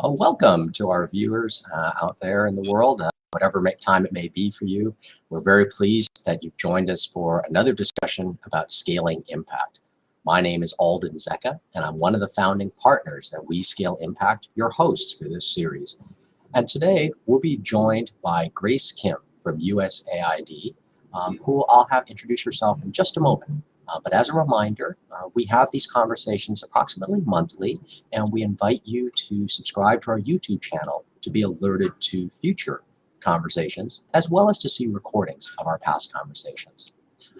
Welcome to our viewers out there in the world, whatever time it may be for you. We're very pleased that you've joined us for another discussion about scaling impact. My name is Alden Zecca, and I'm one of the founding partners at We Scale Impact, your host for this series. And today we'll be joined by Grace Kim from USAID, who I'll have introduce herself in just a moment. But as a reminder, we have these conversations approximately monthly, and we invite you to subscribe to our YouTube channel to be alerted to future conversations, as well as to see recordings of our past conversations.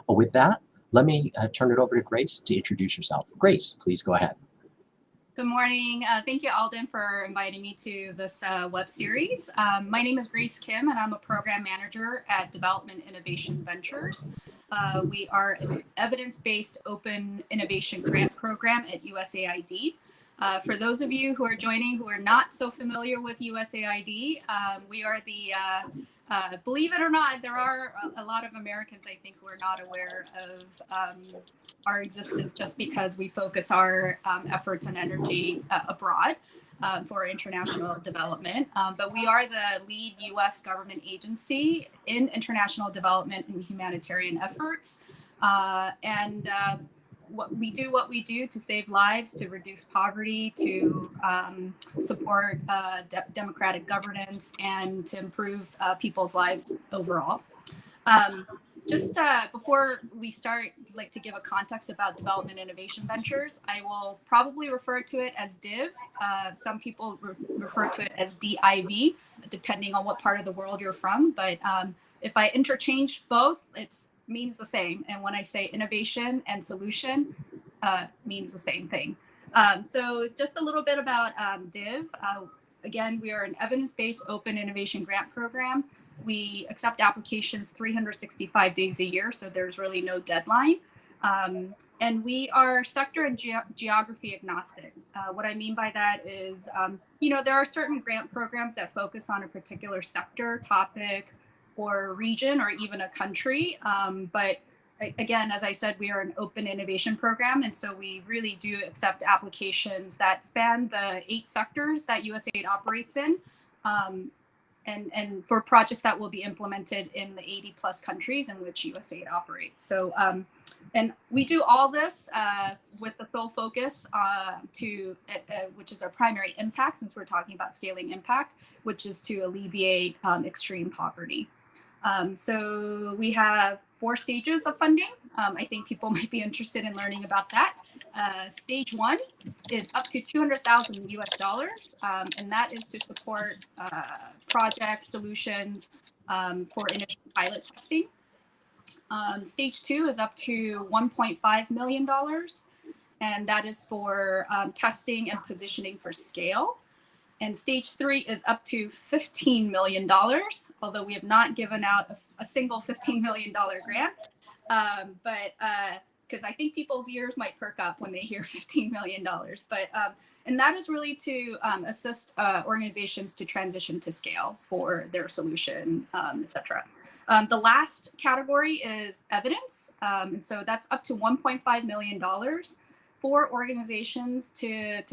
With that, let me turn it over to Grace to introduce herself. Grace, please go ahead. Good morning. Thank you, Alden, for inviting me to this web series. My name is Grace Kim, and I'm a program manager at Development Innovation Ventures. We are an evidence-based open innovation grant program at USAID. For those of you who are joining who are not so familiar with USAID, we are the, believe it or not, there are a lot of Americans, I think, who are not aware of our existence just because we focus our efforts and energy abroad for international development. But we are the lead U.S. government agency in international development and humanitarian efforts. What we do to save lives, to reduce poverty, to support democratic governance, and to improve people's lives overall. Just before we start, I'd like to give a context about Development Innovation Ventures. I will probably refer to it as DIV. Some people refer to it as DIV, depending on what part of the world you're from. But if I interchange both, it means the same. And when I say innovation and solution, means the same thing. So just a little bit about DIV. Again, we are an evidence-based open innovation grant program. We accept applications 365 days a year, so there's really no deadline. And we are sector and geography agnostic. What I mean by that is, there are certain grant programs that focus on a particular sector, topic, or region, or even a country. But again, as I said, we are an open innovation program, and so we really do accept applications that span the 8 sectors that USAID operates in. And for projects that will be implemented in the 80 plus countries in which USAID operates. So, and we do all this with the full focus which is our primary impact, since we're talking about scaling impact, which is to alleviate extreme poverty. So we have 4 stages of funding. I think people might be interested in learning about that. Stage 1 is up to $200,000 US, and that is to support project solutions for initial pilot testing. Stage 2 is up to $1.5 million, and that is for testing and positioning for scale. And stage 3 is up to $15 million, although we have not given out a single $15 million grant. Because I think people's ears might perk up when they hear $15 million. And that is really to assist organizations to transition to scale for their solution, et cetera. The last category is evidence. And so that's up to $1.5 million for organizations to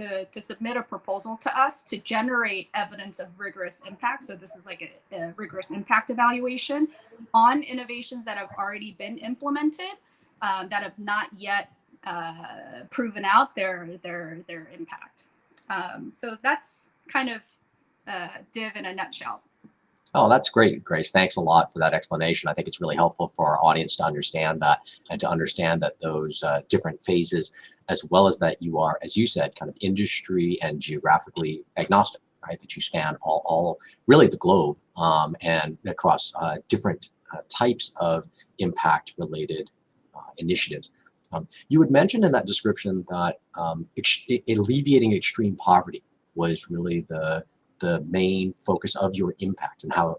submit a proposal to us to generate evidence of rigorous impact. So this is like a rigorous impact evaluation on innovations that have already been implemented, that have not yet proven out their impact. So that's kind of DIV in a nutshell. Oh, that's great, Grace. Thanks a lot for that explanation. I think it's really helpful for our audience to understand that, and to understand that those different phases, as well as that you are, as you said, kind of industry and geographically agnostic, right? That you span all really the globe, and across different types of impact-related initiatives. You had mentioned in that description that alleviating extreme poverty was really the main focus of your impact, and how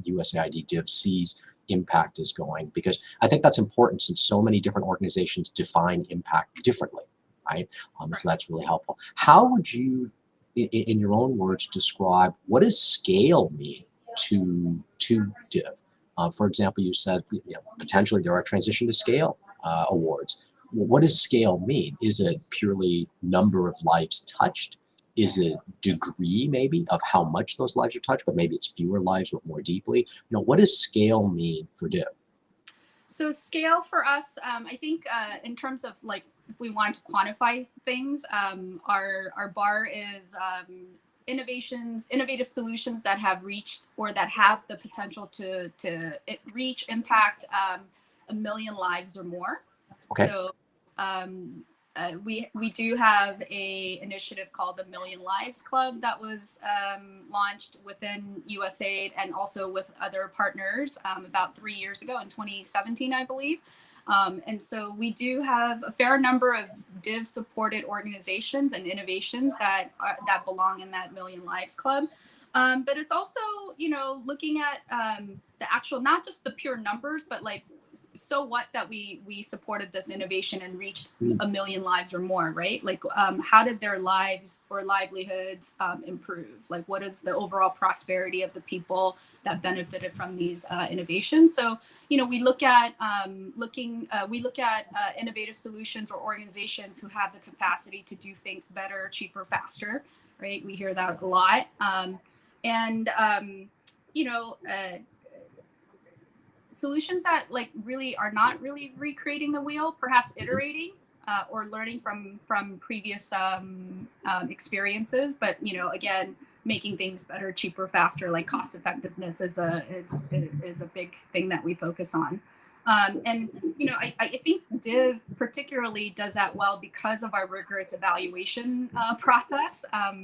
USAID DIV sees impact is going, because I think that's important, since so many different organizations define impact differently, right? So that's really helpful. How would you, in your own words, describe what does scale mean to DIV? For example, you said potentially there are transition to scale awards. What does scale mean? Is it purely number of lives touched? is a degree maybe of how much those lives are touched, but maybe it's fewer lives but more deeply. What does scale mean for Div? So scale for us, I think in terms of like, if we want to quantify things, our bar is innovative solutions that have reached or that have the potential to reach, impact 1 million lives or more. Okay. So we do have a initiative called the Million Lives Club that was launched within USAID and also with other partners about 3 years ago in 2017, I believe. And so we do have a fair number of Div supported organizations and innovations that belong in that Million Lives Club. But it's also, looking at the actual, not just the pure numbers, but like, so what that we supported this innovation and reached 1 million lives or more, right? Like, how did their lives or livelihoods improve? Like, what is the overall prosperity of the people that benefited from these innovations? So, we look at innovative solutions or organizations who have the capacity to do things better, cheaper, faster, right? We hear that a lot. Solutions that like really are not really recreating the wheel, perhaps iterating or learning from previous experiences, but again, making things better, cheaper, faster, like cost effectiveness is a big thing that we focus on. And I think Div particularly does that well because of our rigorous evaluation process. Our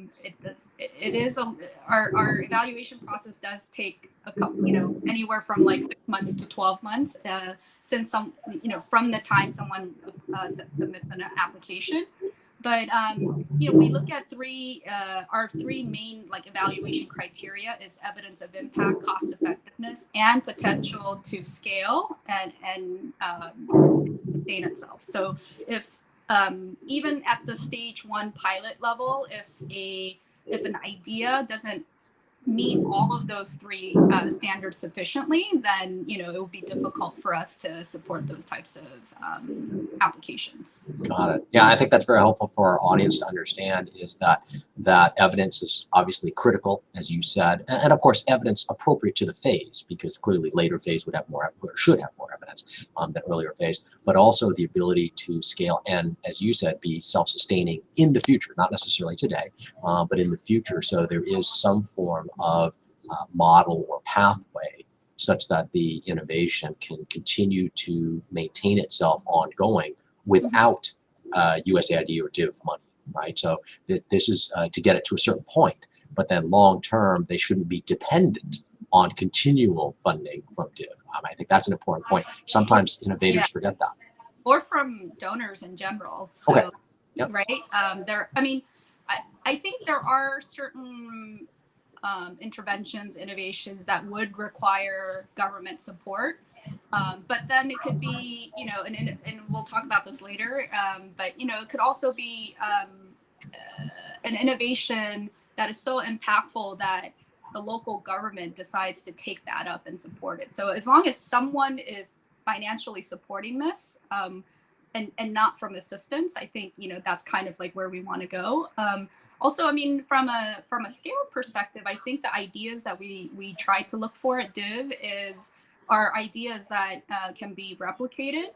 evaluation process does take a couple, anywhere from like 6 months to 12 months since from the time someone submits an application. But we look at our thrhree main like evaluation criteria is evidence of impact, cost effectiveness, and potential to scale and sustain itself. So if even at the stage 1 pilot level, if an idea doesn't meet all of those 3 standards sufficiently, then it will be difficult for us to support those types of applications. Got it. Yeah, I think that's very helpful for our audience to understand is that evidence is obviously critical, as you said, and of course evidence appropriate to the phase, because clearly later phase would have more or should have more evidence than earlier phase, but also the ability to scale and, as you said, be self-sustaining in the future, not necessarily today, but in the future. So there is some form of model or pathway such that the innovation can continue to maintain itself ongoing without USAID or Div money, right? So this is to get it to a certain point, but then long term, they shouldn't be dependent on continual funding from Div. I think that's an important point. Sometimes innovators forget that. Or from donors in general. So, okay. Yep. Right? I think there are certain interventions, innovations that would require government support. But then it could be, and we'll talk about this later, but, it could also be an innovation that is so impactful that the local government decides to take that up and support it. So as long as someone is financially supporting this and not from assistance, I think, that's kind of like where we want to go. Also, from a scale perspective, I think the ideas that we try to look for at Div are ideas that can be replicated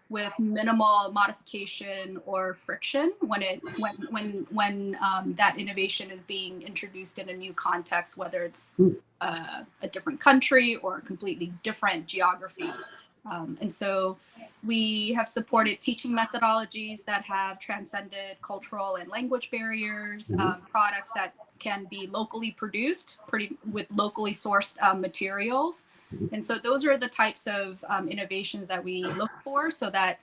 with minimal modification or friction when that innovation is being introduced in a new context, whether it's a different country or a completely different geography. And so we have supported teaching methodologies that have transcended cultural and language barriers, products that can be locally produced with locally sourced materials. And so those are the types of innovations that we look for so that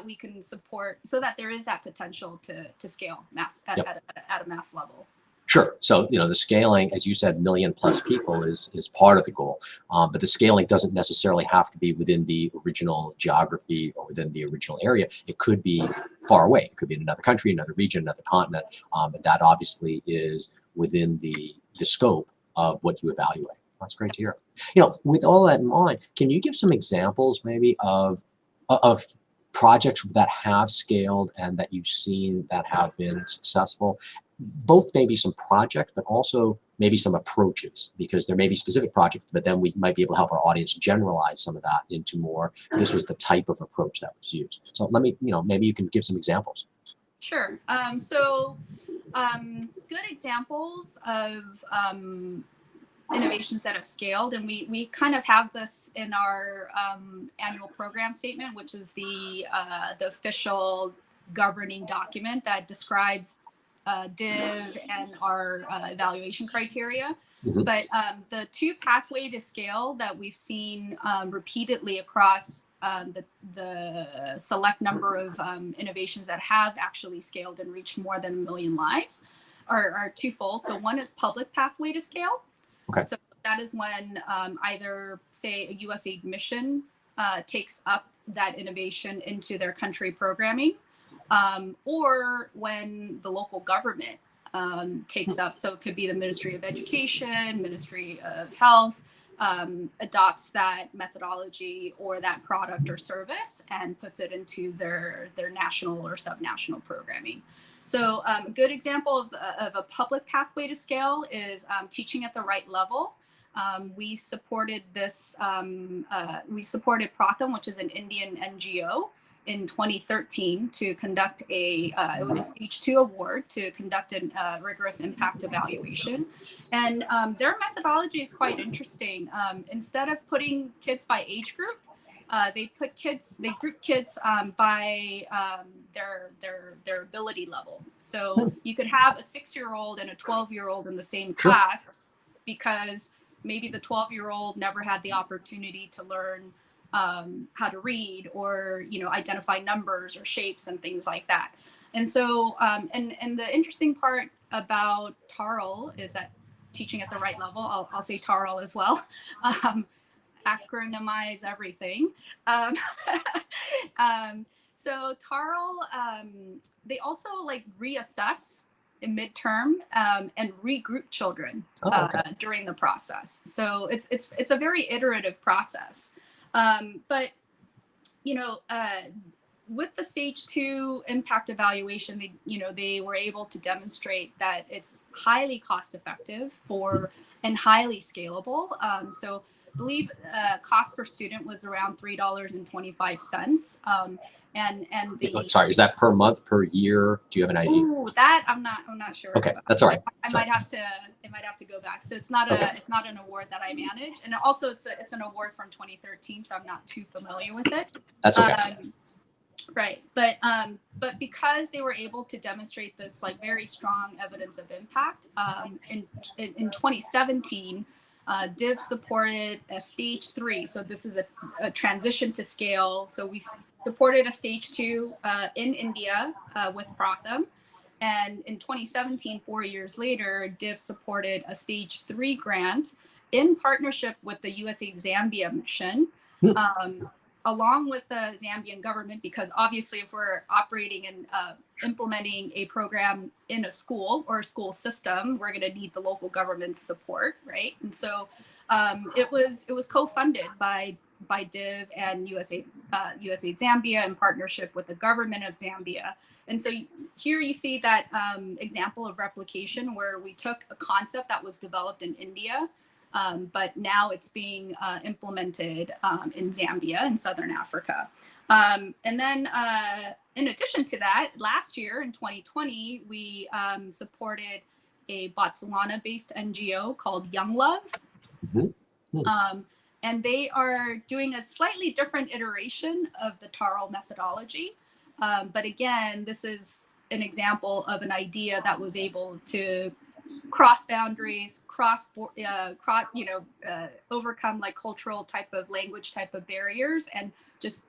we can support, so that there is that potential to scale at a mass level. Sure. So, the scaling, as you said, 1 million+ people is part of the goal. But the scaling doesn't necessarily have to be within the original geography or within the original area. It could be far away. It could be in another country, another region, another continent. And that obviously is within the scope of what you evaluate. That's great to hear. With all that in mind, can you give some examples maybe of projects that have scaled and that you've seen that have been successful? both maybe some projects, but also maybe some approaches, because there may be specific projects, but then we might be able to help our audience generalize some of that into more, this was the type of approach that was used. So let me, maybe you can give some examples. Sure. Good examples of innovations that have scaled, and we kind of have this in our annual program statement, which is the official governing document that describes DIV and our evaluation criteria. Mm-hmm. But the two pathway to scale that we've seen repeatedly across the select number of innovations that have actually scaled and reached more than 1 million lives are twofold. So one is public pathway to scale. Okay. So that is when either, say, a USAID mission takes up that innovation into their country programming, or when the local government takes up, so it could be the Ministry of Education, Ministry of Health, adopts that methodology or that product or service and puts it into their national or subnational programming. So a good example of a public pathway to scale is teaching at the right level. We supported this, we supported Pratham, which is an Indian NGO, in 2013 to conduct it was a stage 2 award to conduct a rigorous impact evaluation. And their methodology is quite interesting. Instead of putting kids by age group, they group kids by their ability level. So you could have a 6-year-old and a 12-year-old in the same class, because maybe the 12-year-old never had the opportunity to learn how to read or identify numbers or shapes and things like that. And so and the interesting part about TARL is that teaching at the right level, I'll say TARL as well, acronymize everything. So TARL, they also reassess in midterm and regroup children during the process. So it's a very iterative process. But with the stage 2 impact evaluation, they were able to demonstrate that it's highly cost effective and highly scalable. So I believe cost per student was around $3.25. And sorry, is that per month, per year? Do you have an idea? Ooh, that I'm not sure. Okay, that's all right. I might have to go back. So it's not an award that I manage, and also it's an award from 2013, so I'm not too familiar with it. That's okay. Right, but because they were able to demonstrate this very strong evidence of impact, in 2017, DIV supported a stage 3. So this is a transition to scale. So we supported a stage 2 in India with Pratham. And in 2017, 4 years later, DIV supported a stage 3 grant in partnership with the USAID Zambia mission, along with the Zambian government, because obviously if we're operating and implementing a program in a school or a school system, we're going to need the local government support, right? And so it was co-funded by DIV and USAID Zambia in partnership with the government of Zambia. And so here you see that example of replication, where we took a concept that was developed in India, but now it's being implemented in Zambia in Southern Africa. And then in addition to that, last year in 2020, we supported a Botswana-based NGO called Young Love. And they are doing a slightly different iteration of the TARL methodology. But again, this is an example of an idea that was able to cross boundaries, overcome cultural type of language type of barriers, and just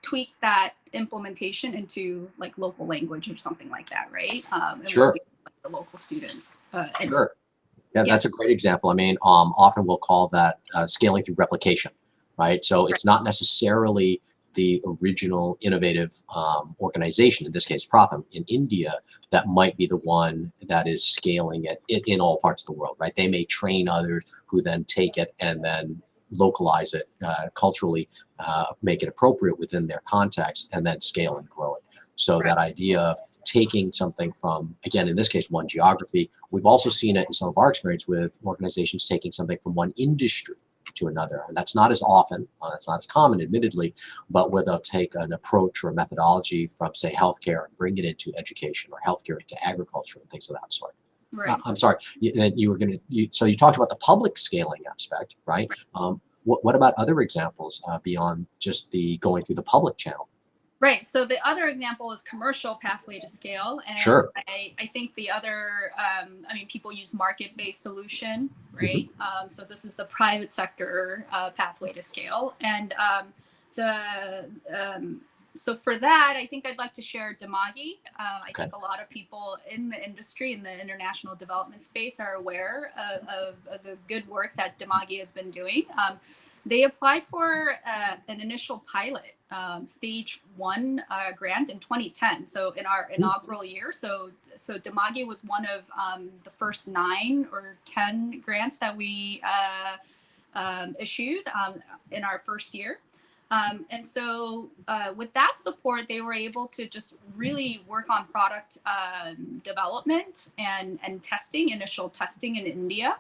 tweak that implementation into local language or something like that, right? Sure. The local students. Sure. Yeah, that's a great example. I mean, often we'll call that scaling through replication, right? So it's not necessarily the original innovative organization, in this case Pratham in India, that might be the one that is scaling it in all parts of the world, right? They may train others who then take it and then localize it culturally, make it appropriate within their context, and then scale and grow it. So that idea of taking something from, again, in this case, one geography, we've also seen it in some of our experience with organizations taking something from one industry to another. And that's not as often, that's not as common, admittedly, but where they'll take an approach or a methodology from, say, healthcare and bring it into education, or healthcare into agriculture and things of that sort. Right. I'm sorry, you were going to, so you talked about the public scaling aspect, right? What about other examples beyond just the going through the public channel? Right. So the other example is commercial pathway to scale. And Sure. I think the other, I mean, people use market-based solution, right? So this is the private sector pathway to scale. And so for that, I think I'd like to share Damagi. I think a lot of people in the industry, in the international development space, are aware of the good work that Damagi has been doing. They applied for an initial pilot stage 1 grant in 2010. So in our inaugural year. So Damagi was one of the first 9 or 10 grants that we issued in our first year. And so with that support, they were able to just really work on product development and testing, initial testing in India.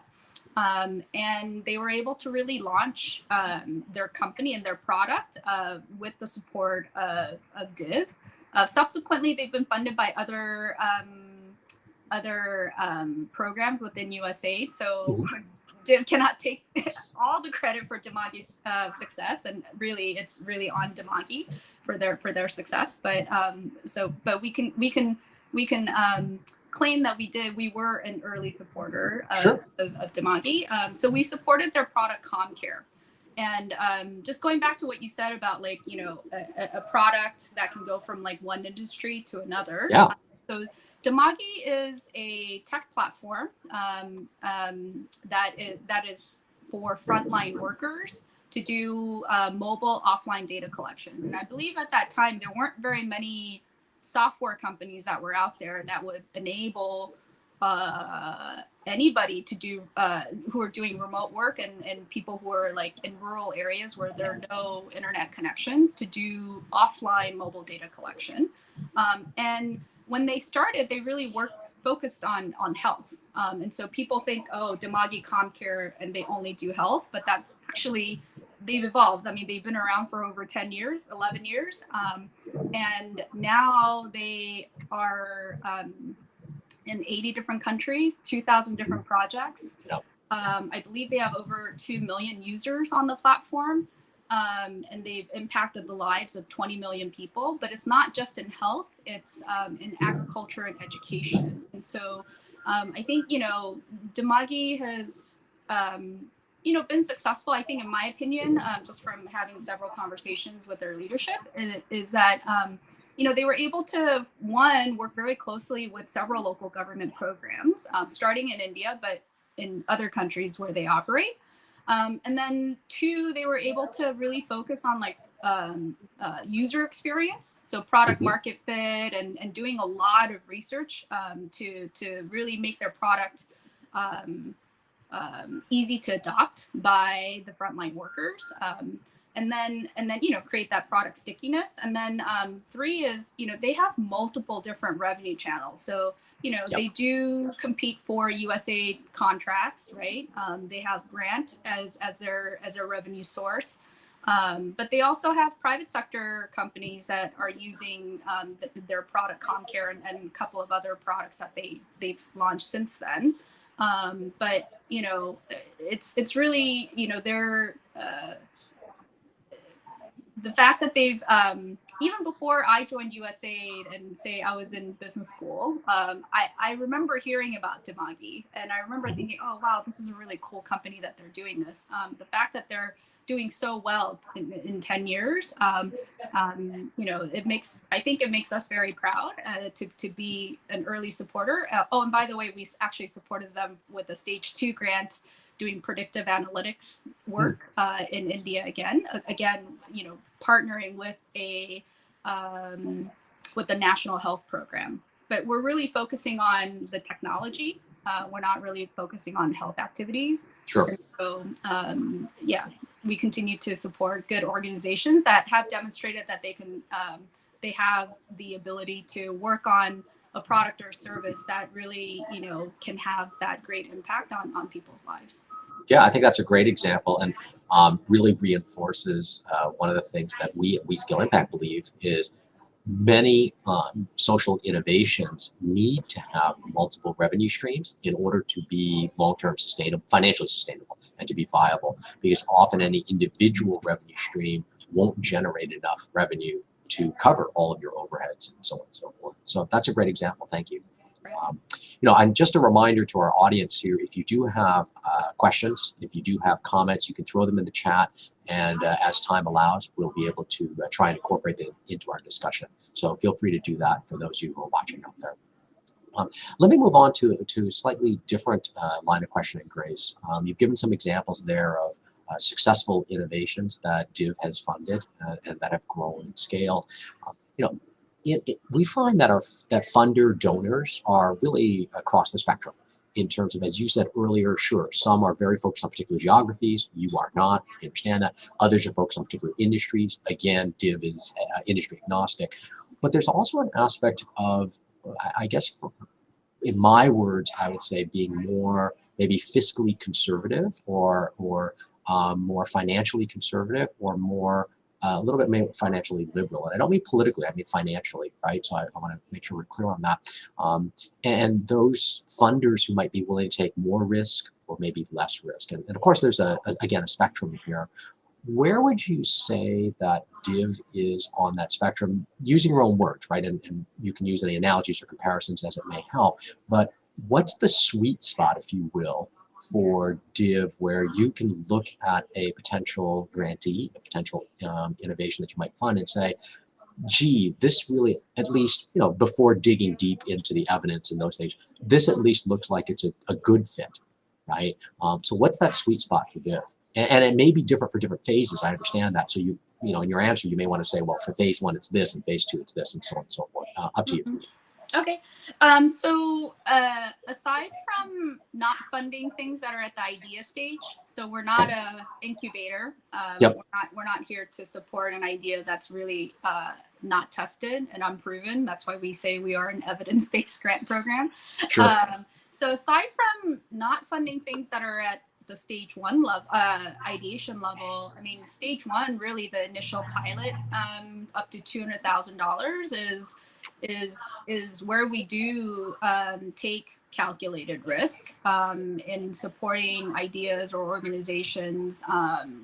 And they were able to really launch their company and their product with the support of DIV. Subsequently, they've been funded by other programs within USAID. So DIV cannot take all the credit for Damagi's success, and really, it's really on Damagi for their success. But we can claim that we were an early supporter of Damagi. So we supported their product ComCare. And just going back to what you said about, like, you know, a product that can go from like one industry to another. Yeah. So Damagi is a tech platform that is for frontline workers to do mobile offline data collection. And I believe at that time there weren't very many software companies that were out there that would enable anybody to do who are doing remote work and people who are like in rural areas where there are no internet connections to do offline mobile data collection. And when they started, they really focused on health. And so people think, oh, Damagi ComCare, and they only do health, but that's actually, they've evolved. I mean, they've been around for over 10 years, 11 years. And now they are in 80 different countries, 2,000 different projects. Yep. I believe they have over 2 million users on the platform. And they've impacted the lives of 20 million people, but it's not just in health, it's in agriculture and education. And so I think, you know, Damagi has, you know, been successful, I think, in my opinion, just from having several conversations with their leadership, and it is that, you know, they were able to, one, work very closely with several local government programs, starting in India, but in other countries where they operate. And then 2, they were able to really focus on like user experience, so product market fit, and doing a lot of research to really make their product easy to adopt by the frontline workers. And then you know, create that product stickiness. And then 3 is, you know, they have multiple different revenue channels. So, you know, they do compete for USAID contracts, right? They have grant as their revenue source, but they also have private sector companies that are using their product ComCare and a couple of other products that they've launched since then. But you know, it's really, you know, they're the fact that they've, even before I joined USAID and say I was in business school, I remember hearing about Damagi, and I remember thinking, oh, wow, this is a really cool company that they're doing this. The fact that they're doing so well in 10 years, you know, I think it makes us very proud to be an early supporter. Oh, and by the way, we actually supported them with a stage 2 grant doing predictive analytics work in India again, you know, partnering with a national health program. But we're really focusing on the technology. We're not really focusing on health activities. Sure. And so, yeah, we continue to support good organizations that have demonstrated that they can they have the ability to work on a product or service that really, can have that great impact on people's lives. Yeah, I think that's a great example, and really reinforces one of the things that we at We Scale Impact believe is many social innovations need to have multiple revenue streams in order to be long-term sustainable, financially sustainable, and to be viable, because often any individual revenue stream won't generate enough revenue to cover all of your overheads and so on and so forth. So that's a great example. Thank you. And just a reminder to our audience here, if you do have questions, if you do have comments, you can throw them in the chat, and as time allows, we'll be able to try and incorporate them into our discussion. So feel free to do that for those of you who are watching out there. Let me move on to a slightly different line of questioning, Grace. You've given some examples there of successful innovations that DIV has funded and that have grown and scaled. We find that that funder donors are really across the spectrum in terms of, as you said earlier, sure, some are very focused on particular geographies. You are not. I understand that. Others are focused on particular industries. Again, DIV is industry agnostic. But there's also an aspect of, I guess, in my words, I would say being more maybe fiscally conservative or more financially conservative, or more a little bit maybe financially liberal. And I don't mean politically, I mean financially, right? So I want to make sure we're clear on that. And those funders who might be willing to take more risk or maybe less risk. And of course, there's again, a spectrum here. Where would you say that DIV is on that spectrum, using your own words, right? And you can use any analogies or comparisons as it may help. But what's the sweet spot, if you will, for DIV, where you can look at a potential grantee, a potential innovation that you might fund, and say, gee, this really, at least, before digging deep into the evidence and those things, this at least looks like it's a good fit, right? So what's that sweet spot for DIV? And it may be different for different phases. I understand that. So in your answer, you may want to say, well, for phase 1, it's this, and phase 2, it's this, and so on and so forth. Up to you. Okay. So aside from not funding things that are at the idea stage, so we're not an incubator. Yep. We're not here to support an idea that's really not tested and unproven. That's why we say we are an evidence-based grant program. Sure. So aside from not funding things that are at the stage 1 level, ideation level, I mean, stage 1, really the initial pilot, up to $200,000 is where we do take calculated risk in supporting ideas or organizations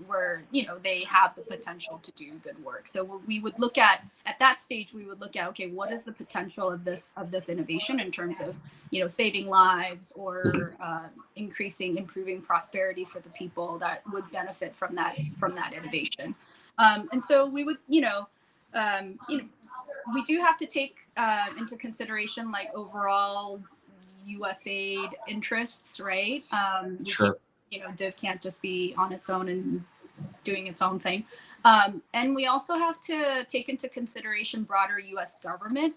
where they have the potential to do good work. So we would look at that stage, we would look at, okay, what is the potential of this innovation in terms of saving lives or improving prosperity for the people that would benefit from that innovation. And so we would we do have to take into consideration like overall USAID interests, right? Sure. DIV can't just be on its own and doing its own thing. And we also have to take into consideration broader U.S. government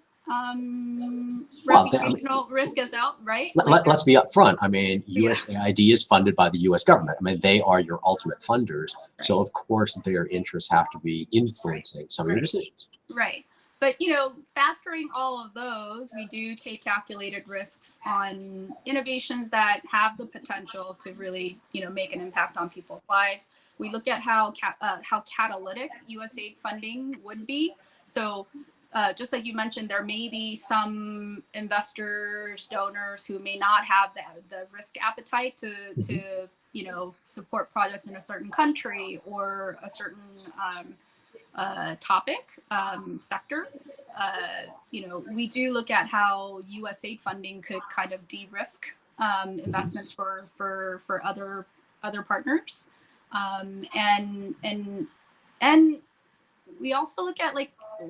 reputational risk as well, right? Let's be upfront. I mean, USAID is funded by the U.S. government. I mean, they are your ultimate funders. Right. So of course, their interests have to be influencing some of your decisions. Right. But, factoring all of those, we do take calculated risks on innovations that have the potential to really, make an impact on people's lives. We look at how catalytic USAID funding would be. So just like you mentioned, there may be some investors, donors who may not have the risk appetite to support projects in a certain country or a certain topic, sector. We do look at how USAID funding could kind of de-risk investments for other partners, and we also look at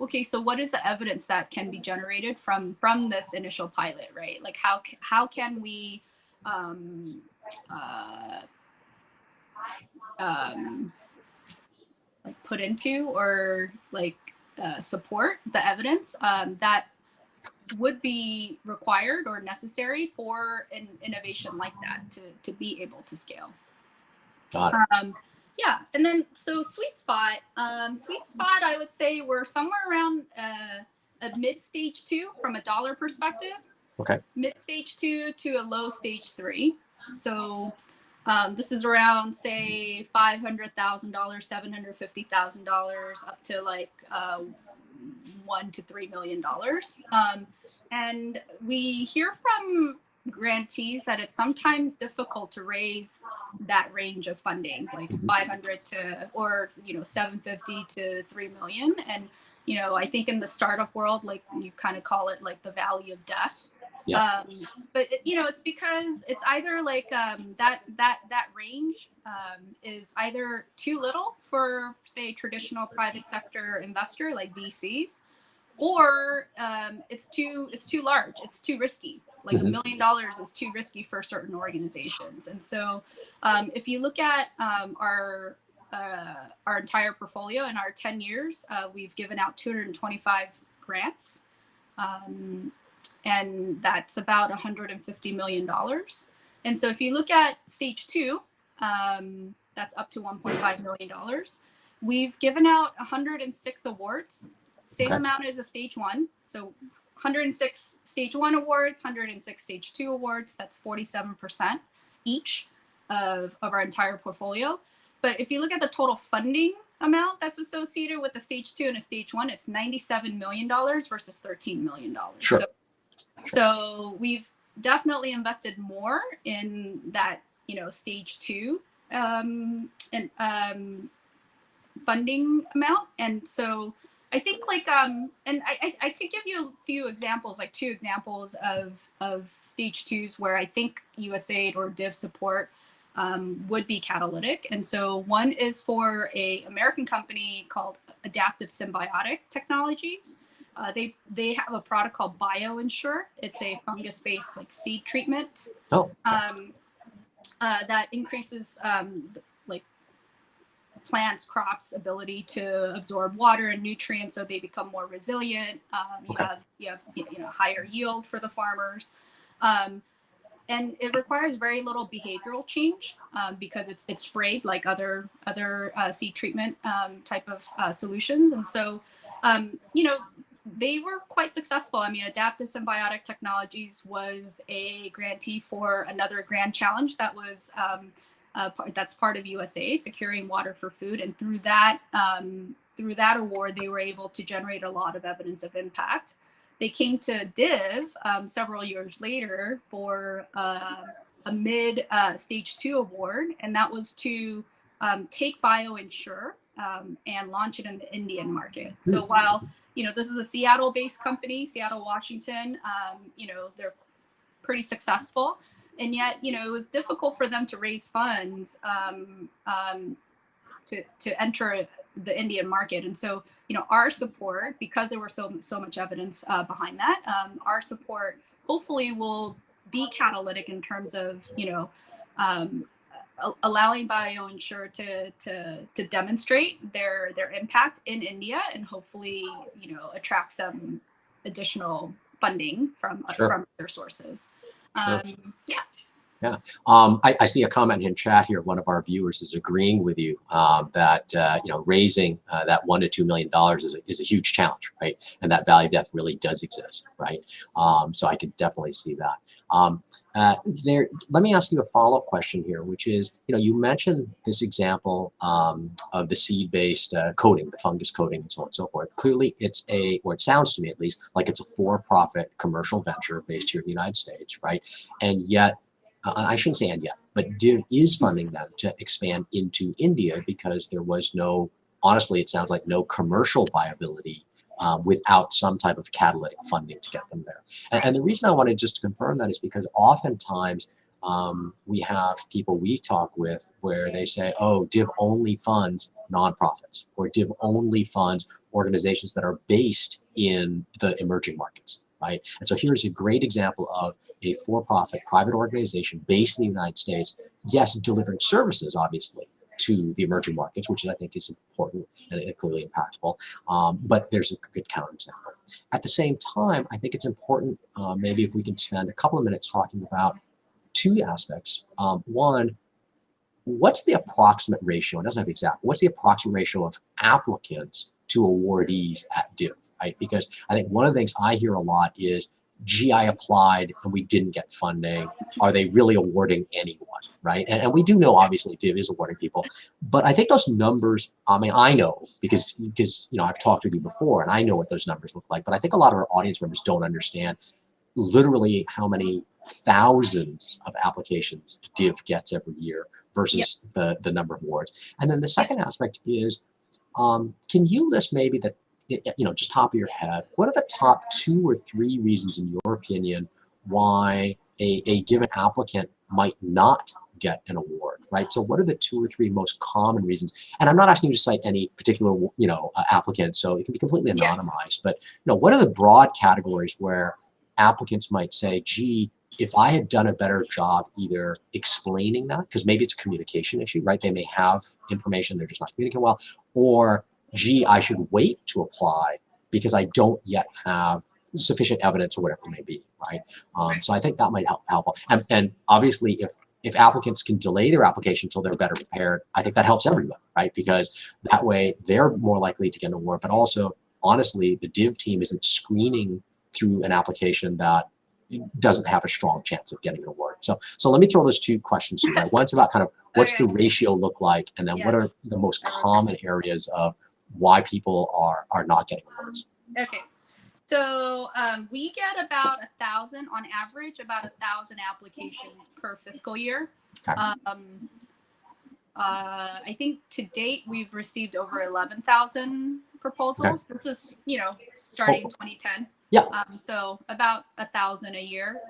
okay, so what is the evidence that can be generated from this initial pilot, right? Like how can we put into or support the evidence that would be required or necessary for an innovation like that to be able to scale. Got it. Yeah, and then so sweet spot, I would say we're somewhere around a mid stage 2 from a dollar perspective. Okay. Mid stage 2 to a low stage 3. So this is around say $500,000, $750,000 up to like $1 to $3 million. And we hear from grantees that it's sometimes difficult to raise that range of funding, like 500 to, or 750 to 3 million. And I think in the startup world, like you kind of call it like the valley of death. Yeah. But it's because it's either like that range is either too little for say traditional private sector investor like VCs, or it's too large, it's too risky. Like $1 million is too risky for certain organizations. And so if you look at our entire portfolio in our 10 years, we've given out 225 grants. And that's about $150 million. And so if you look at stage 2, that's up to $1.5 million. We've given out 106 awards, same amount as a stage 1. So 106 stage 1 awards, 106 stage 2 awards. That's 47% each of our entire portfolio. But if you look at the total funding amount that's associated with the stage 2 and a stage 1, it's $97 million versus $13 million. Sure. So we've definitely invested more in that, stage 2 funding amount. And so I think like, and I could give you a few examples, like 2 examples of stage 2s where I think USAID or DIV support would be catalytic. And so one is for a American company called Adaptive Symbiotic Technologies. They have a product called BioInsure. It's a fungus-based like seed treatment that increases like plants, crops' ability to absorb water and nutrients, so they become more resilient. You have higher yield for the farmers, and it requires very little behavioral change because it's sprayed like other seed treatment type of solutions. And so they were quite successful. I mean, Adaptive Symbiotic Technologies was a grantee for another grand challenge that was that's part of USAID, securing water for food. And through that award, they were able to generate a lot of evidence of impact. They came to DIV several years later for a mid stage 2 award, and that was to take BioInsure and launch it in the Indian market. So while this is a Seattle-based company, Seattle, Washington, they're pretty successful, and yet it was difficult for them to raise funds to enter the Indian market. And so our support, because there were so much evidence behind that, our support hopefully will be catalytic in terms of allowing BioInsure to demonstrate their impact in India, and hopefully attract some additional funding from other sources. Yeah. I see a comment in chat here. One of our viewers is agreeing with you that raising that $1 to $2 million is a huge challenge, right? And that value of death really does exist, right? So I could definitely see that. Let me ask you a follow-up question here, which is, you mentioned this example of the seed-based coating, the fungus coating, and so on and so forth. Clearly, or it sounds to me at least like it's a for-profit commercial venture based here in the United States, right? And yet, I shouldn't say and yet, but DIV is funding them to expand into India because there was honestly, it sounds like no commercial viability without some type of catalytic funding to get them there. And the reason I wanted just to confirm that is because oftentimes we have people we talk with where they say, oh, DIV only funds nonprofits, or DIV only funds organizations that are based in the emerging markets. Right? And so here's a great example of a for-profit private organization based in the United States, yes, delivering services, obviously, to the emerging markets, which I think is important and clearly impactful, but there's a good counterexample. At the same time, I think it's important, maybe if we can spend a couple of minutes talking about 2 aspects. One, what's the approximate ratio? It doesn't have exact. What's the approximate ratio of applicants to awardees at DIV, right? Because I think one of the things I hear a lot is, gee, I applied and we didn't get funding. Are they really awarding anyone, right? And we do know, obviously, DIV is awarding people, but I think those numbers, I mean, I know because I've talked with you before and I know what those numbers look like, but I think a lot of our audience members don't understand literally how many thousands of applications DIV gets every year versus the number of awards. And then the second aspect is, can you list maybe that, just top of your head, what are the top 2 or 3 reasons in your opinion why a given applicant might not get an award, right? So what are the 2 or 3 most common reasons? And I'm not asking you to cite any particular, applicant, so it can be completely anonymized, but what are the broad categories where applicants might say, gee, if I had done a better job either explaining that, because maybe it's a communication issue, right? They may have information, they're just not communicating well, or gee, I should wait to apply because I don't yet have sufficient evidence or whatever it may be, right? So I think that might help. And obviously, if applicants can delay their application until they're better prepared, I think that helps everyone, right? Because that way they're more likely to get an award, but also, honestly, the DIV team isn't screening through an application that doesn't have a strong chance of getting an award. So let me throw those 2 questions to you. Right? One's about kind of what's the ratio look like, and then what are the most common areas of why people are not getting awards? Okay. So we get about 1,000 on average, about 1,000 applications per fiscal year. Okay. I think to date we've received over 11,000 proposals. Okay. This is starting 2010. Yeah. So about 1,000 a year.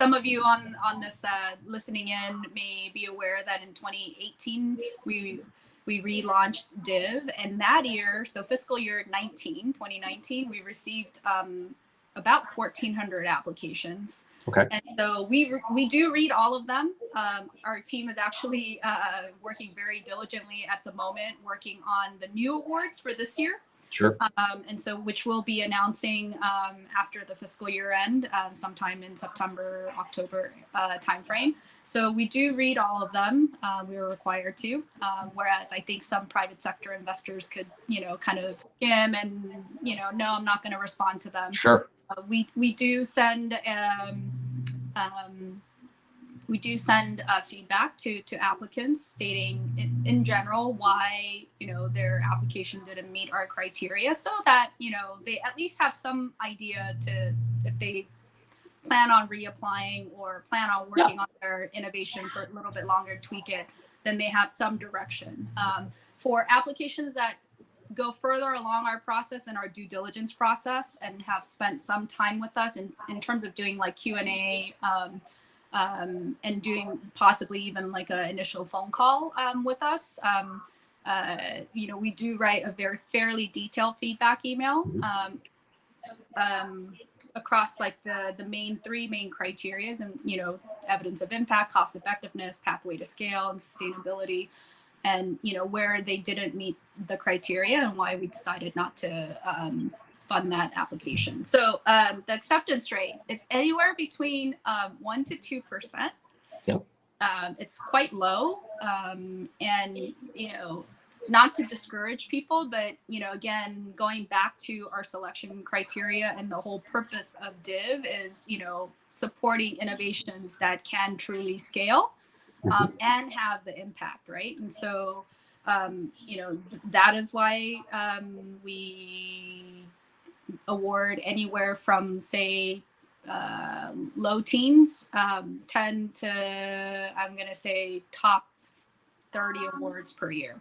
Some of you on this listening in may be aware that in 2018 we relaunched DIV, and that year, so fiscal year 2019, we received about 1,400 applications. Okay. And so we do read all of them. Our team is actually working very diligently at the moment, working on the new awards for this year. Sure. And so which we'll be announcing after the fiscal year end, sometime in September, October timeframe. So we do read all of them. We were required to, whereas I think some private sector investors could, kind of skim and, no, I'm not going to respond to them. Sure. We do send feedback to applicants stating in general why their application didn't meet our criteria, so that they at least have some idea to, if they plan on reapplying or plan on working on their innovation for a little bit longer, tweak it, then they have some direction. For applications that go further along our process and our due diligence process and have spent some time with us in terms of doing like Q&A, and doing possibly even like an initial phone call with us. We do write a fairly detailed feedback email across like the three main criterias, and evidence of impact, cost effectiveness, pathway to scale, and sustainability, and where they didn't meet the criteria and why we decided not to fund that application. So the acceptance rate is anywhere between 1% to 2%. Yep. It's quite low, and not to discourage people, but again, going back to our selection criteria, and the whole purpose of DIV is supporting innovations that can truly scale and have the impact, right? And so that is why we award anywhere from, say, low teens, 10 to, I'm going to say, top 30 awards per year.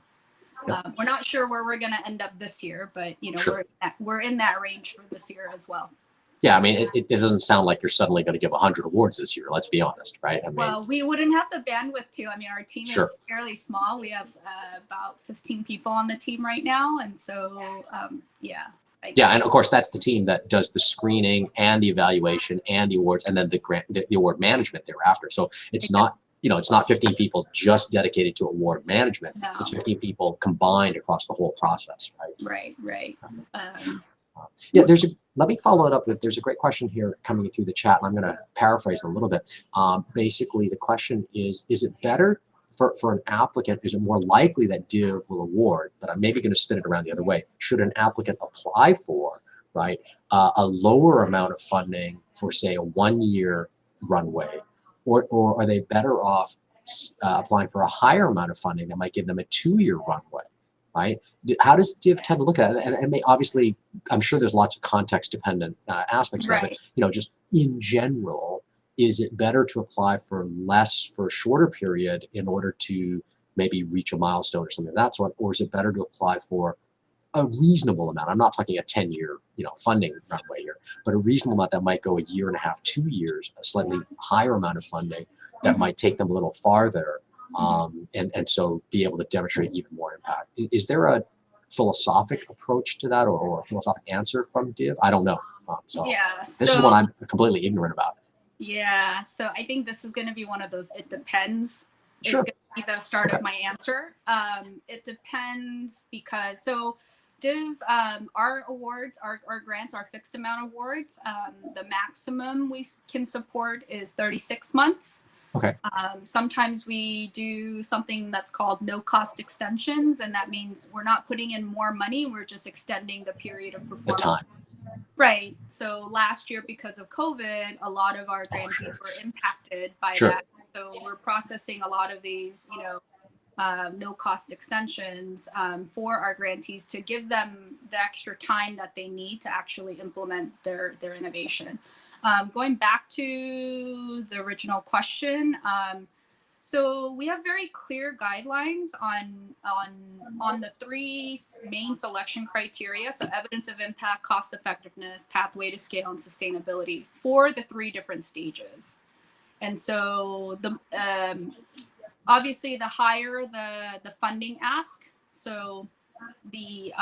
We're not sure where we're going to end up this year, but sure, we're in that range for this year as well. Yeah, I mean, it doesn't sound like you're suddenly going to give 100 awards this year. Let's be honest, right? I mean, well, we wouldn't have the bandwidth to. I mean, our team sure, is fairly small. We have about 15 people on the team right now, and so yeah. Yeah, and of course that's the team that does the screening and the evaluation and the awards, and then the award management thereafter. So it's not it's not 15 people just dedicated to award management. No. It's 15 people combined across the whole process, right? Right. Yeah, let me follow it up with, there's a great question here coming through the chat, and I'm going to paraphrase a little bit. Basically, the question is it better for an applicant, is it more likely that DIV will award, but I'm maybe going to spin it around the other way. Should an applicant apply for, right, a lower amount of funding for, say, a 1-year runway, or are they better off applying for a higher amount of funding that might give them a 2-year runway? Right? How does DIV tend to look at it? And it may, obviously, I'm sure there's lots of context-dependent aspects of it. You know, just in general, is it better to apply for less for a shorter period in order to maybe reach a milestone or something of that sort, or is it better to apply for a reasonable amount? I'm not talking a 10-year, funding runway here, but a reasonable amount that might go 1.5 years, 2 years, a slightly higher amount of funding that might take them a little farther. And so be able to demonstrate even more impact. Is there a philosophic approach to that, or a philosophic answer from DIV? I don't know. This is what I'm completely ignorant about. Yeah, so I think this is going to be one of those it depends. Sure. It's going to be the start of my answer. It depends because, so DIV, our awards, our grants are fixed amount awards. The maximum we can support is 36 months. Okay. Sometimes we do something that's called no cost extensions, and that means we're not putting in more money, we're just extending the period of performance. The time. Right. So last year, because of COVID, a lot of our grantees were impacted by that. So we're processing a lot of these, no cost extensions for our grantees to give them the extra time that they need to actually implement their innovation. Going back to the original question, so we have very clear guidelines on the 3 main selection criteria. So evidence of impact, cost effectiveness, pathway to scale, and sustainability for the 3 different stages. And so the obviously the higher the funding ask, so the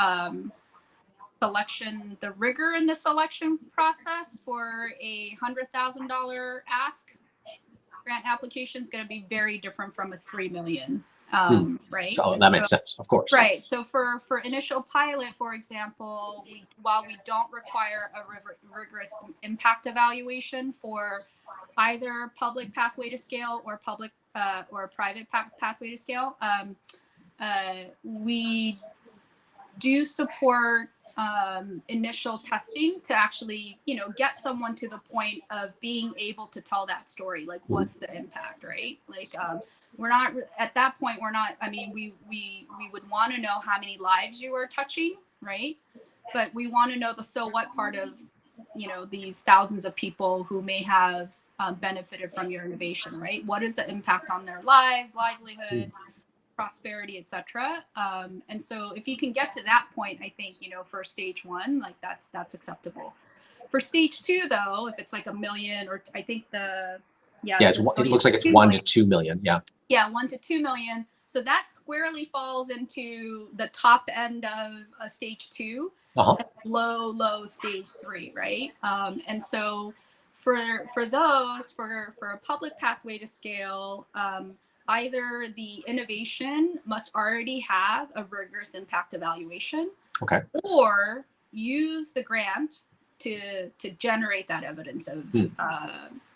selection, the rigor in the selection process for a $100,000 ask grant application is going to be very different from a 3 million, right? Oh, that makes sense, of course. Right. So for initial pilot, for example, while we don't require a rigorous impact evaluation for either public pathway to scale or private pathway to scale, we do support initial testing to actually, get someone to the point of being able to tell that story. Like, what's the impact, right? Like, we're not at that point. We're not. I mean, we would want to know how many lives you are touching, right? But we want to know the so what part of, these thousands of people who may have benefited from your innovation, right? What is the impact on their lives, livelihoods, prosperity, etc. And so if you can get to that point, I think, for stage 1, like that's acceptable. For stage 2, though, if it's like 1 million, or I think it looks like it's 1 to 2 million. Yeah, 1 to 2 million. So that squarely falls into the top end of a stage 2, low stage 3, right? And so for those, for a public pathway to scale, either the innovation must already have a rigorous impact evaluation, or use the grant to generate that evidence of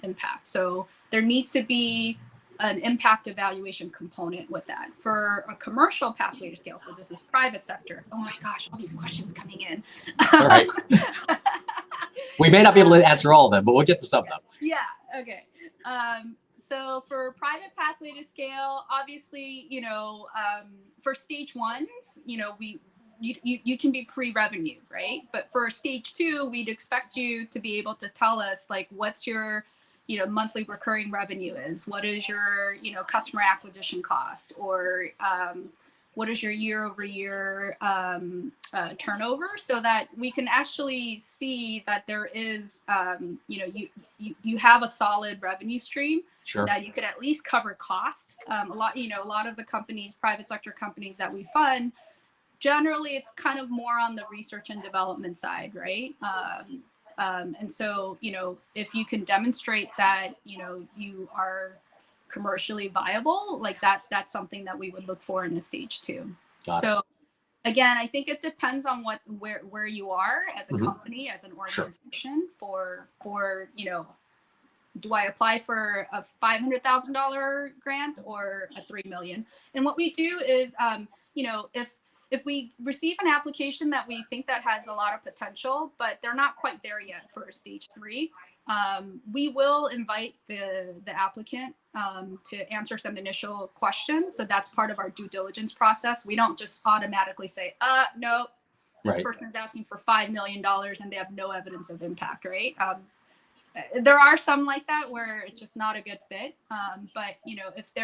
impact. So there needs to be an impact evaluation component with that. For a commercial pathway to scale, so this is private sector. Oh my gosh, all these questions coming in. All right. We may not be able to answer all of them, but we'll get to some of them. Yeah, okay. So for private pathway to scale, obviously, for stage 1s, you can be pre-revenue, right? But for stage 2, we'd expect you to be able to tell us, like, what's your, monthly recurring revenue is, what is your, customer acquisition cost, or what is your year-over-year turnover, so that we can actually see that there is, you have a solid revenue stream. Sure. That you could at least cover cost. A lot of the companies, private sector companies that we fund, generally it's kind of more on the research and development side, right? And so, if you can demonstrate that, you are commercially viable, like that's something that we would look for in the stage 2. So Again, I think it depends on where you are as a company, as an organization. For do I apply for a $500,000 grant or a $3 million? And what we do is, if we receive an application that we think that has a lot of potential, but they're not quite there yet for stage 3, we will invite the applicant to answer some initial questions. So that's part of our due diligence process. We don't just automatically say, no, this person's asking for $5 million and they have no evidence of impact, right? There are some like that where it's just not a good fit. But if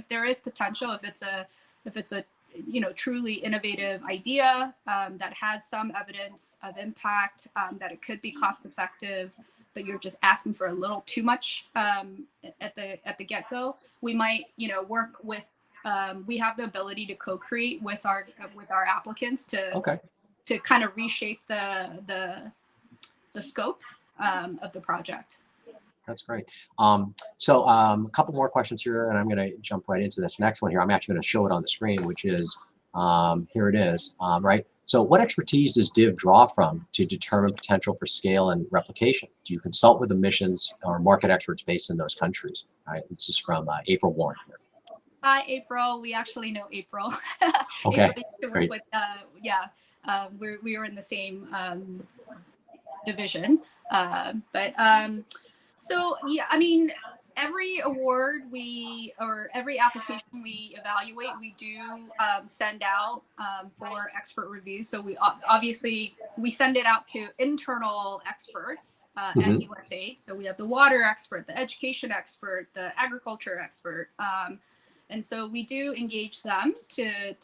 there is potential, if it's a truly innovative idea that has some evidence of impact, that it could be cost effective, but you're just asking for a little too much at the get-go, we might work with. We have the ability to co-create with our applicants to kind of reshape the scope of the project. That's great. So a couple more questions here, and I'm going to jump right into this next one here. I'm actually going to show it on the screen, which is, here it is, right? So what expertise does DIV draw from to determine potential for scale and replication? Do you consult with the missions or market experts based in those countries? Right. This is from April Warren here. Hi, April. We actually know April. Okay, April great. With, we were in the same division. So yeah, I mean, every award every application we evaluate, we do send out for expert review. So we obviously send it out to internal experts at USAID. So we have the water expert, the education expert, the agriculture expert, and so we do engage them to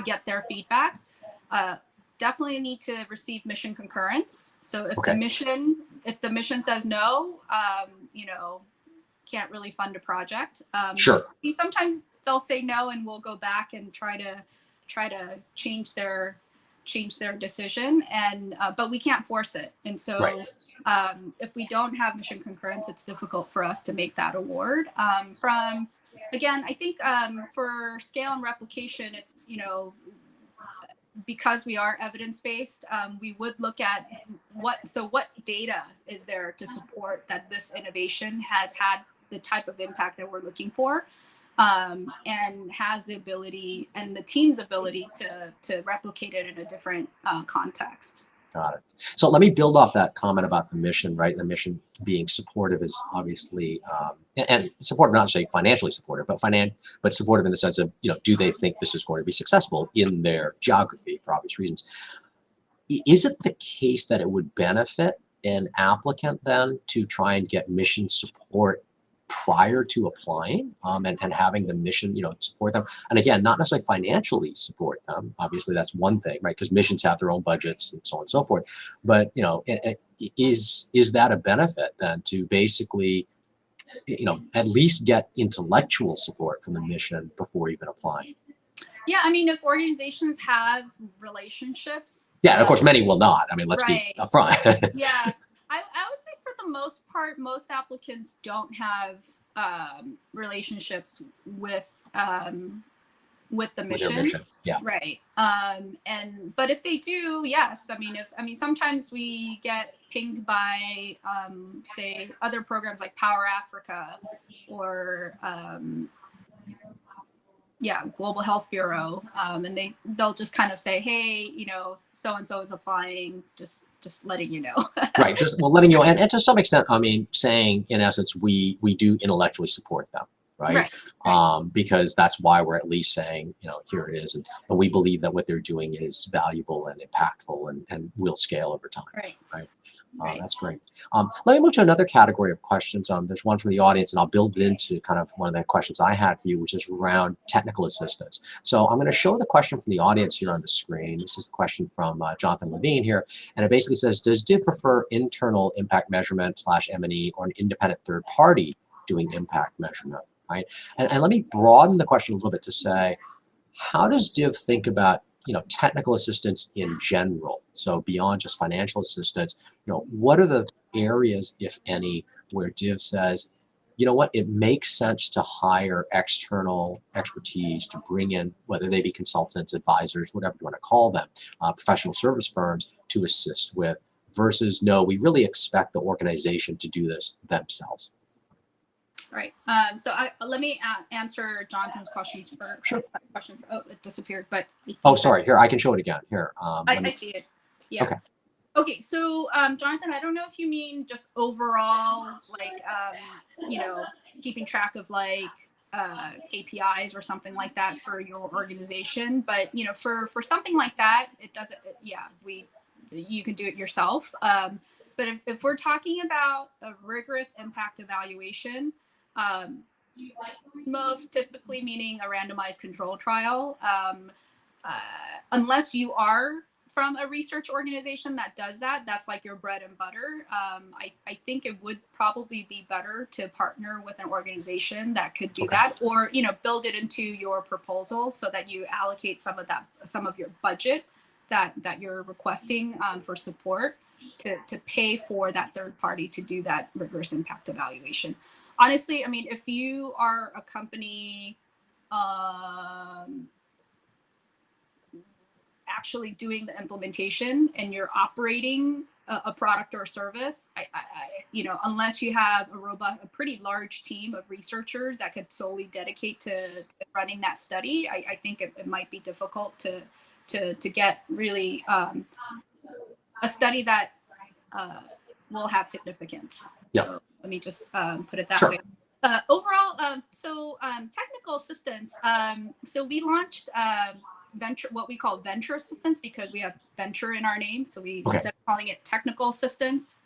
get their feedback. Definitely need to receive mission concurrence. So if the mission says no, can't really fund a project. Sometimes they'll say no, and we'll go back and try to change their decision. And but we can't force it. And so if we don't have mission concurrence, it's difficult for us to make that award. Again, I think for scale and replication, it's because we are evidence-based, we would look at what data is there to support that this innovation has had the type of impact that we're looking for, and has the ability and the team's ability to replicate it in a different context. Got it. So let me build off that comment about the mission, right? The mission being supportive is obviously, and supportive, not say financially supportive, but supportive in the sense of, do they think this is going to be successful in their geography for obvious reasons? Is it the case that it would benefit an applicant then to try and get mission support prior to applying, and having the mission, support them? And again, not necessarily financially support them. Obviously, that's one thing, right? Because missions have their own budgets and so on and so forth. But, is that a benefit then to basically, at least get intellectual support from the mission before even applying? Yeah, I mean, if organizations have relationships. Yeah, of course, many will not. I mean, let's be upfront. Yeah. I would say for the most part, most applicants don't have relationships with the mission. Yeah. Right. But if they do, yes. I mean, sometimes we get pinged by say other programs like Power Africa or Global Health Bureau, and they'll just kind of say, hey, so and so is applying, just letting you know. Right, letting you know, and to some extent, I mean, saying in essence, we do intellectually support them, right? Because that's why we're at least saying, here it is, and we believe that what they're doing is valuable and impactful and will scale over time. Right. That's great. Let me move to another category of questions. There's one from the audience, and I'll build it into kind of one of the questions I had for you, which is around technical assistance. So I'm going to show the question from the audience here on the screen. This is the question from Jonathan Levine here, and it basically says, does DIV prefer internal impact measurement / M&E or an independent third party doing impact measurement, right? And let me broaden the question a little bit to say, how does DIV think about technical assistance in general? So beyond just financial assistance, what are the areas, if any, where DIV says, you know what, it makes sense to hire external expertise to bring in, whether they be consultants, advisors, whatever you want to call them, professional service firms to assist with, versus no, we really expect the organization to do this themselves. Right. So let me answer Jonathan's questions for Sure. question. Oh, it disappeared, but Oh, sorry. Here, I can show it again. Here. I see it. Yeah. Okay. Okay. So, Jonathan, I don't know if you mean just overall, like, you know, keeping track of like KPIs or something like that for your organization, but you know, for something like that, it doesn't. Yeah, you can do it yourself. But if we're talking about a rigorous impact evaluation, most typically meaning a randomized control trial, unless you are from a research organization that does that, that's like your bread and butter. I think it would probably be better to partner with an organization that could do that, or you know, build it into your proposal so that you allocate some of your budget that you're requesting for support to pay for that third party to do that rigorous impact evaluation. Honestly, I mean, if you are a company actually doing the implementation and you're operating a product or a service, I you know, unless you have a pretty large team of researchers that could solely dedicate to running that study, I think it might be difficult to get really a study that will have significance. Yeah. So let me just put it that Sure. way. Overall, technical assistance. So we launched what we call venture assistance, because we have venture in our name. So we, instead of calling it technical assistance,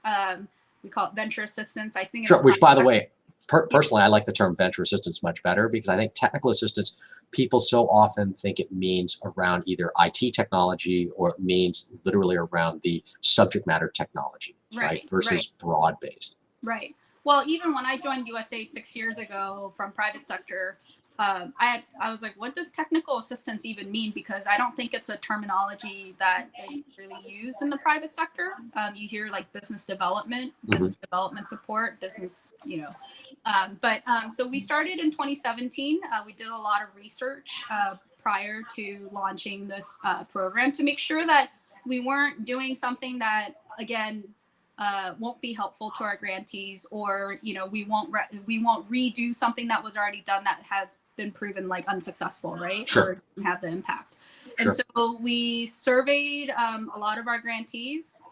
we call it venture assistance. I think. Sure. Which, by the way, personally, I like the term venture assistance much better, because I think technical assistance, people so often think it means around either IT technology or it means literally around the subject matter technology, right? Versus broad-based. Right. Well, even when I joined USAID 6 years ago from private sector, I was like, what does technical assistance even mean? Because I don't think it's a terminology that is really used in the private sector. You hear like business development support, business, you know. So we started in 2017. We did a lot of research prior to launching this program to make sure that we weren't doing something that, again, won't be helpful to our grantees, or you know, we won't redo something that was already done that has been proven like unsuccessful, right? Sure. Or doesn't have the impact. Sure. And so we surveyed a lot of our grantees,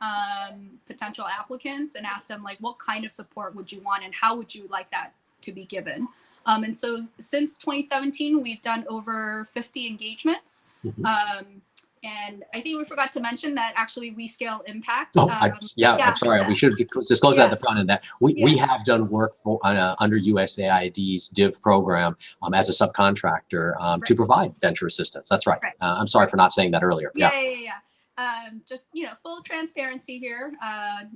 potential applicants, and asked them like, what kind of support would you want and how would you like that to be given? And so since 2017, we've done over 50 engagements. And I think we forgot to mention that actually we scale impact. Oh, I'm sorry. We should disclose that at the front end. That we have done work for under USAID's DIV program as a subcontractor to provide venture assistance. That's right. I'm sorry for not saying that earlier. Yeah. Just, you know, full transparency here,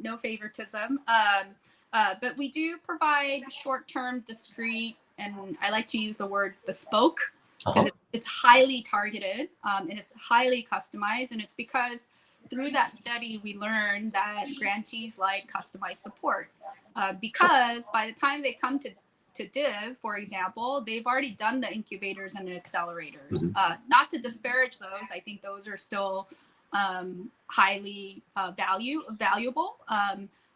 no favoritism. But we do provide short-term, discrete, and I like to use the word bespoke. It's highly targeted and it's highly customized, and it's because through that study we learned that grantees like customized support because by the time they come to DIV, for example, they've already done the incubators and the accelerators. Not to disparage those, I think those are still highly valuable.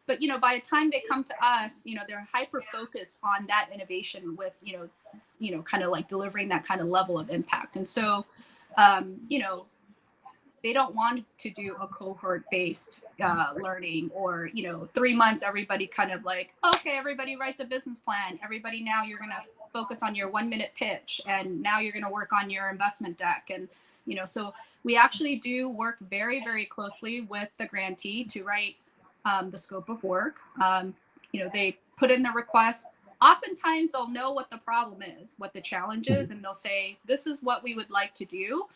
But you know, by the time they come to us, you know, they're hyper focused on that innovation with, you know, kind of like delivering that kind of level of impact. And so, you know, they don't want to do a cohort based learning, or, you know, 3 months, everybody kind of like, okay, everybody writes a business plan. Everybody, now you're going to focus on your 1-minute pitch, and now you're going to work on your investment deck. And, you know, so we actually do work very, very closely with the grantee to write the scope of work. You know, they put in the request. Oftentimes they'll know what the problem is, what the challenge is, and they'll say, this is what we would like to do,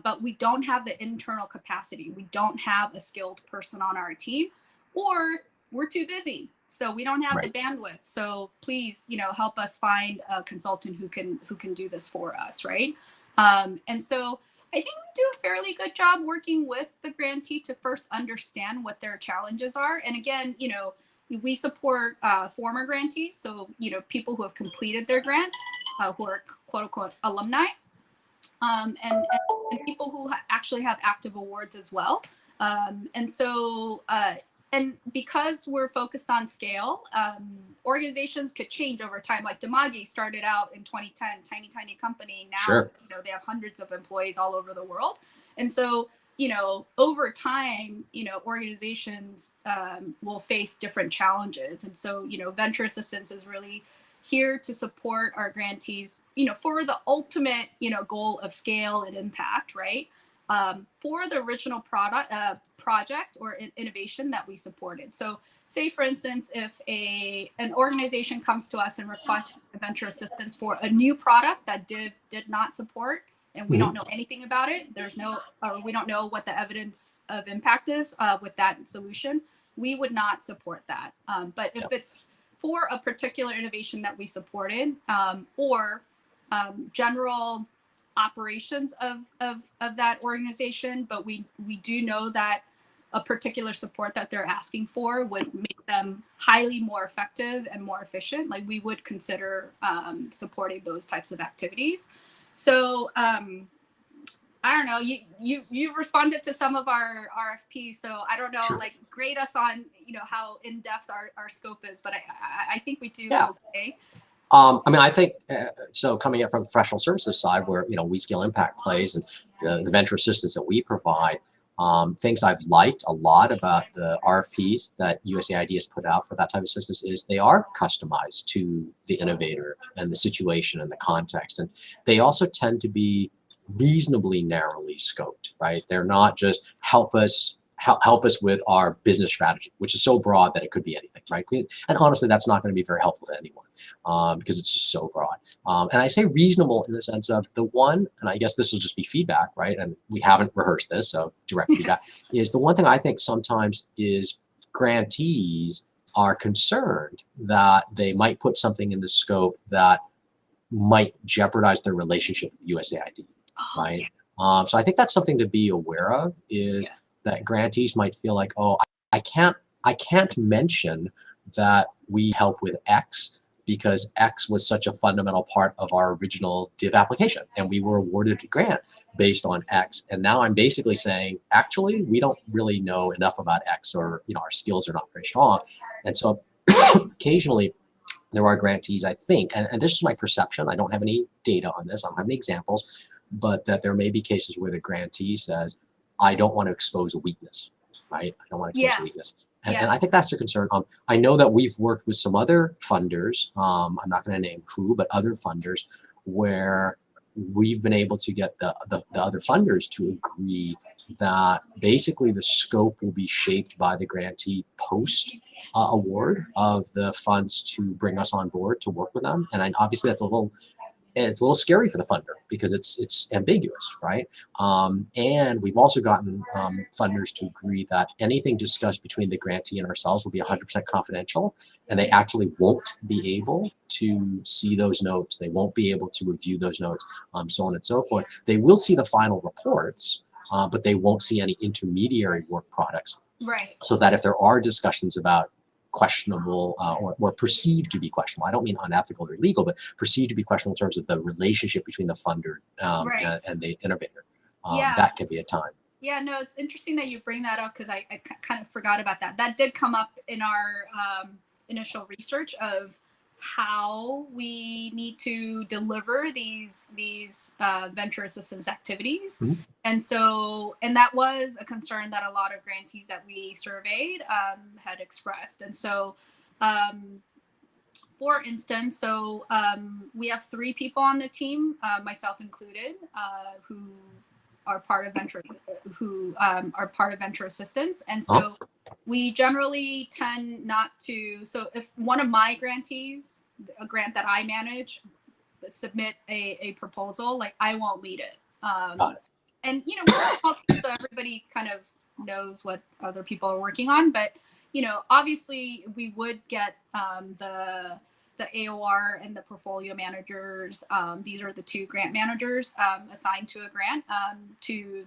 but we don't have the internal capacity. We don't have a skilled person on our team, or we're too busy, so we don't have the bandwidth. So please, you know, help us find a consultant who can do this for us, right? And so I think we do a fairly good job working with the grantee to first understand what their challenges are. And again, you know, we support former grantees, so people who have completed their grant, who are quote unquote alumni, and people who actually have active awards as well. And so, and because we're focused on scale, organizations could change over time. Like Damagi started out in 2010, tiny company. Now, Sure. they have hundreds of employees all over the world. And so, over time, organizations will face different challenges. And so, venture assistance is really here to support our grantees, for the ultimate, goal of scale and impact, right? For the original project or innovation that we supported. So say, for instance, if an organization comes to us and requests venture assistance for a new product that did not support, and we don't know anything about it, we don't know what the evidence of impact is with that solution, we would not support that. But if it's for a particular innovation that we supported, or general operations of that organization, but we do know that a particular support that they're asking for would make them highly more effective and more efficient, like we would consider supporting those types of activities. So I don't know, you've responded to some of our RFPs, so I don't know, Sure. like grade us on how in depth our scope is, but I think we do okay. I mean, I think, so coming in from the professional services side where, we scale impact plays and the venture assistance that we provide, things I've liked a lot about the RFPs that USAID has put out for that type of assistance is they are customized to the innovator and the situation and the context. And they also tend to be reasonably narrowly scoped, right? They're not just help us with our business strategy, which is so broad that it could be anything, right? And honestly, that's not going to be very helpful to anyone because it's just so broad. And I say reasonable in the sense of the one, and I guess this will just be feedback, right? And we haven't rehearsed this, so direct feedback is the one thing I think sometimes is grantees are concerned that they might put something in the scope that might jeopardize their relationship with USAID, right? So I think that's something to be aware of is that grantees might feel like, oh, I can't mention that we help with X because X was such a fundamental part of our original div application and we were awarded a grant based on X. And now I'm basically saying, actually, we don't really know enough about X, or our skills are not very strong. And so occasionally there are grantees, I think, and this is my perception, I don't have any data on this, I don't have any examples, but that there may be cases where the grantee says, I don't want to expose a weakness, right? I don't want to expose a weakness. And I think that's a concern. I know that we've worked with some other funders, I'm not going to name who, but other funders, where we've been able to get the other funders to agree that basically the scope will be shaped by the grantee post award of the funds to bring us on board to work with them. And obviously that's a little scary for the funder because it's ambiguous, right? And we've also gotten funders to agree that anything discussed between the grantee and ourselves will be 100% confidential, and they actually won't be able to see those notes. They won't be able to review those notes, so on and so forth. They will see the final reports, but they won't see any intermediary work products. Right. So that if there are discussions about questionable or perceived to be questionable, I don't mean unethical or illegal, but perceived to be questionable in terms of the relationship between the funder and the innovator. That can be a time. Yeah, no, it's interesting that you bring that up because I kind of forgot about that. That did come up in our initial research of how we need to deliver these venture assistance activities. And so, and that was a concern that a lot of grantees that we surveyed had expressed. And so, for instance, we have 3 people on the team, myself included, who are part of venture assistance. And so we generally tend not to, so if one of my grantees, a grant that I manage, submit a proposal, like I won't lead it. And we're talking, so everybody kind of knows what other people are working on, but obviously we would get the AOR and the portfolio managers. These are the 2 grant managers assigned to a grant to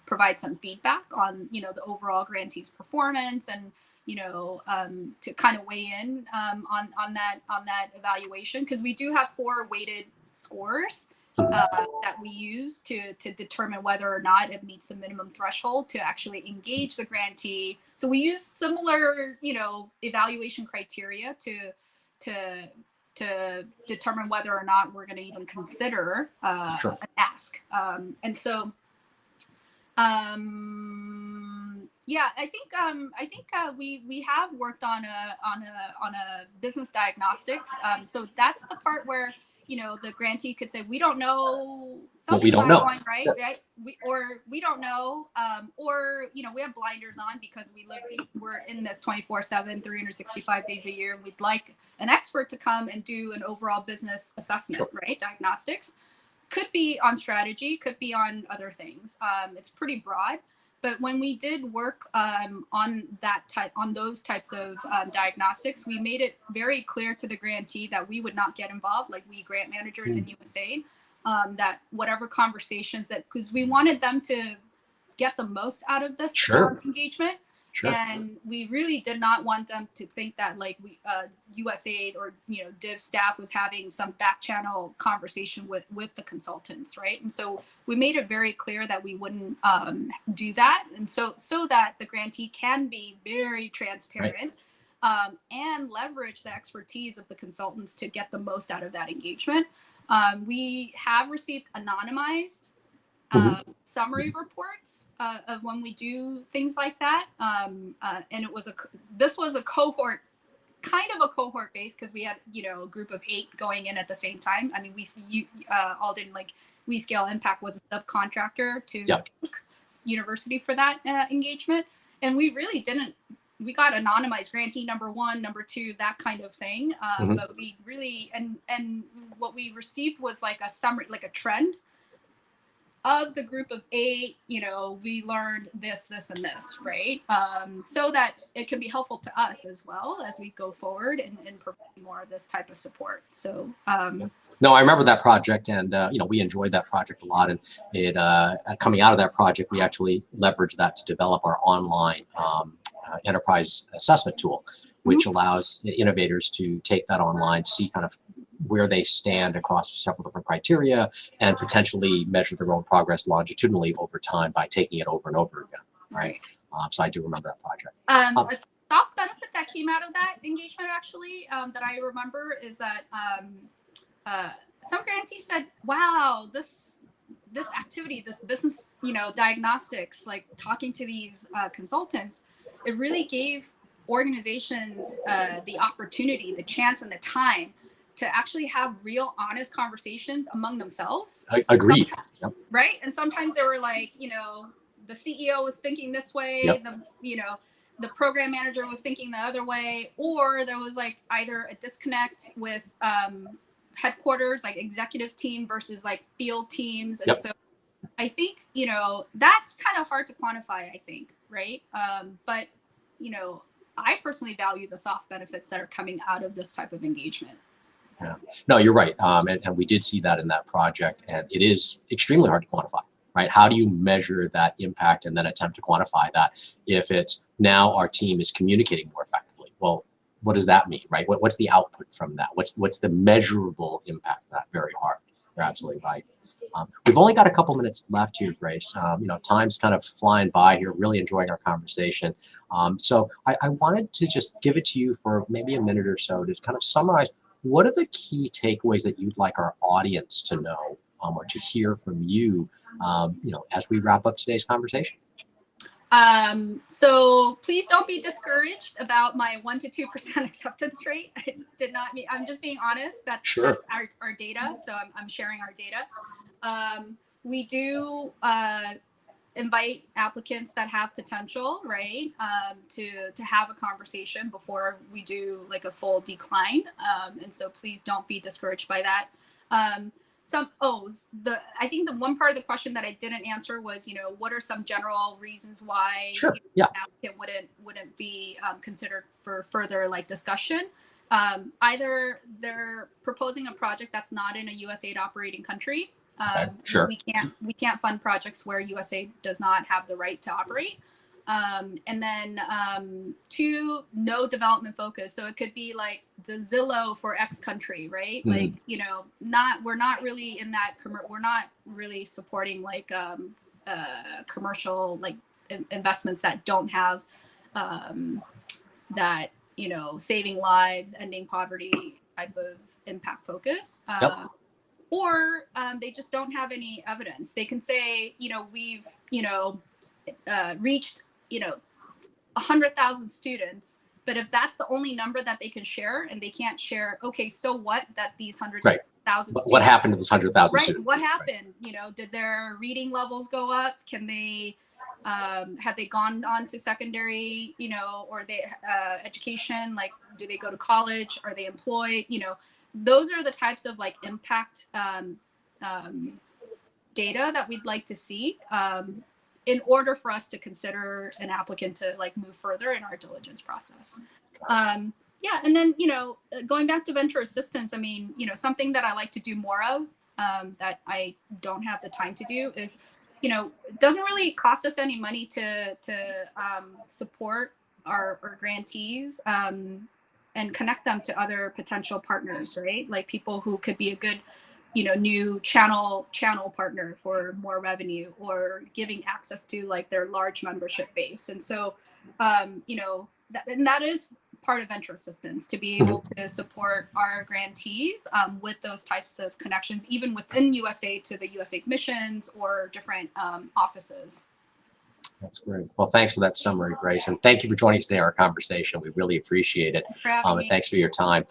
provide some feedback on the overall grantee's performance and to kind of weigh in on that evaluation, because we do have 4 weighted scores that we use to determine whether or not it meets the minimum threshold to actually engage the grantee. So we use similar, evaluation criteria to determine whether or not we're going to even consider Sure. an ask. And so, yeah, I think we have worked on a business diagnostics. So that's the part where the grantee could say, we don't know, We something's don't not know. going right, we don't know, or we have blinders on because we're in this 24/7, 365 days a year. We'd like an expert to come and do an overall business assessment, Sure. right? Diagnostics could be on strategy, could be on other things. It's pretty broad. But when we did work on those types of diagnostics, we made it very clear to the grantee that we would not get involved, like we grant managers in USAID, that whatever conversations because we wanted them to get the most out of this engagement. Sure. And we really did not want them to think that like USAID or Div staff was having some back channel conversation with the consultants, right? And so we made it very clear that we wouldn't do that, and so that the grantee can be very transparent, and leverage the expertise of the consultants to get the most out of that engagement. We have received anonymized summary reports of when we do things like that, and this was a cohort, kind of a cohort based, because we had a group of 8 going in at the same time. I mean, Alden, like We Scale Impact, was a subcontractor to Duke University for that engagement, and we really didn't. We got anonymized grantee number 1, number 2, that kind of thing, but we really and what we received was like a summary, like a trend of the group of 8, we learned this, and this, right? So that it can be helpful to us as well as we go forward and provide more of this type of support. So, no, I remember that project, and we enjoyed that project a lot. And it coming out of that project, we actually leveraged that to develop our online enterprise assessment tool, which allows innovators to take that online, see kind of where they stand across several different criteria, and potentially measure their own progress longitudinally over time by taking it over and over again. Right. So I do remember that project. A soft benefit that came out of that engagement, actually, that I remember, is that some grantees said, "Wow, this activity, this business, diagnostics, like talking to these consultants, it really gave organizations the opportunity, the chance, and the time to actually have real, honest conversations among themselves." Agreed. Right? And sometimes they were like, the CEO was thinking this way, the program manager was thinking the other way, or there was like either a disconnect with headquarters, like executive team versus like field teams. And so I think, that's kind of hard to quantify, I think, right? But, I personally value the soft benefits that are coming out of this type of engagement. Yeah. No, you're right. And we did see that in that project, and it is extremely hard to quantify, right? How do you measure that impact and then attempt to quantify that if it's now our team is communicating more effectively? Well, what does that mean, right? What's the output from that? What's the measurable impact of that? Very hard. You're absolutely right. We've only got a couple minutes left here, Grace. Time's kind of flying by here. Really enjoying our conversation. So I wanted to just give it to you for maybe a minute or so to kind of summarize. What are the key takeaways that you'd like our audience to know or to hear from you, as we wrap up today's conversation? So please don't be discouraged about my 1 to 2% acceptance rate. I did not mean, I'm just being honest. That's our data. So I'm sharing our data. We do invite applicants that have potential, right, to have a conversation before we do like a full decline. And so please don't be discouraged by that. I think the one part of the question that I didn't answer was, what are some general reasons why an applicant wouldn't be considered for further like discussion? Either they're proposing a project that's not in a USAID operating country. We can't fund projects where USAID does not have the right to operate. And then 2, no development focus. So it could be like the Zillow for X country, right? Like, you know, we're not really in that, we're not really supporting like commercial like investments that don't have that, you know, saving lives, ending poverty type of impact focus. Or they just don't have any evidence. They can say, you know, we've, you know, reached, you know, 100,000 students, but if that's the only number that they can share, and they can't share, okay, so what that these 100,000 students, what happened to those 100,000 right, students? what happened? You know, did their reading levels go up? Can they have they gone on to secondary, you know, or they education, like do they go to college, are they employed? You know, those are the types of like impact data that we'd like to see in order for us to consider an applicant to like move further in our diligence process. Yeah, and then, you know, going back to venture assistance, I mean, you know, something that I like to do more of that I don't have the time to do is, you know, it doesn't really cost us any money to support our grantees and connect them to other potential partners, right? Like people who could be a good, you know, new channel partner for more revenue, or giving access to like their large membership base. And so, you know, that is part of venture assistance, to be able to support our grantees with those types of connections, even within USAID to the USAID missions or different offices. That's great. Well, thanks for that summary, Grace, and thank you for joining us today in our conversation. We really appreciate it. Thanks for having me. And thanks for your time.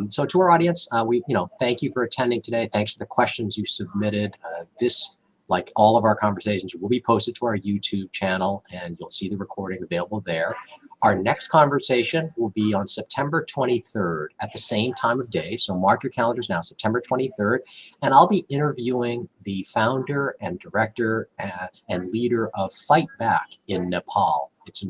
So to our audience, we, you know, thank you for attending today. Thanks for the questions you submitted. This, like all of our conversations, will be posted to our YouTube channel, and you'll see the recording available there. Our next conversation will be on September 23rd at the same time of day. So mark your calendars now, September 23rd. And I'll be interviewing the founder and director and leader of Fight Back in Nepal. It's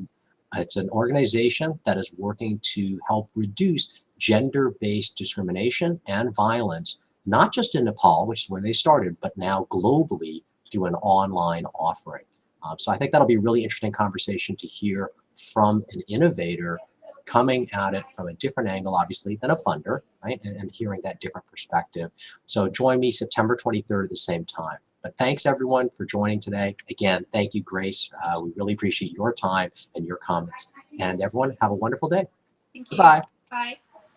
an organization that is working to help reduce gender-based discrimination and violence, not just in Nepal, which is where they started, but now globally through an online offering. So I think that'll be a really interesting conversation to hear from an innovator coming at it from a different angle, obviously, than a funder, right? And hearing that different perspective. So join me September 23rd at the same time. But thanks everyone for joining today. Again, thank you, Grace. We really appreciate your time and your comments. And everyone, have a wonderful day. Thank you. Bye. Bye.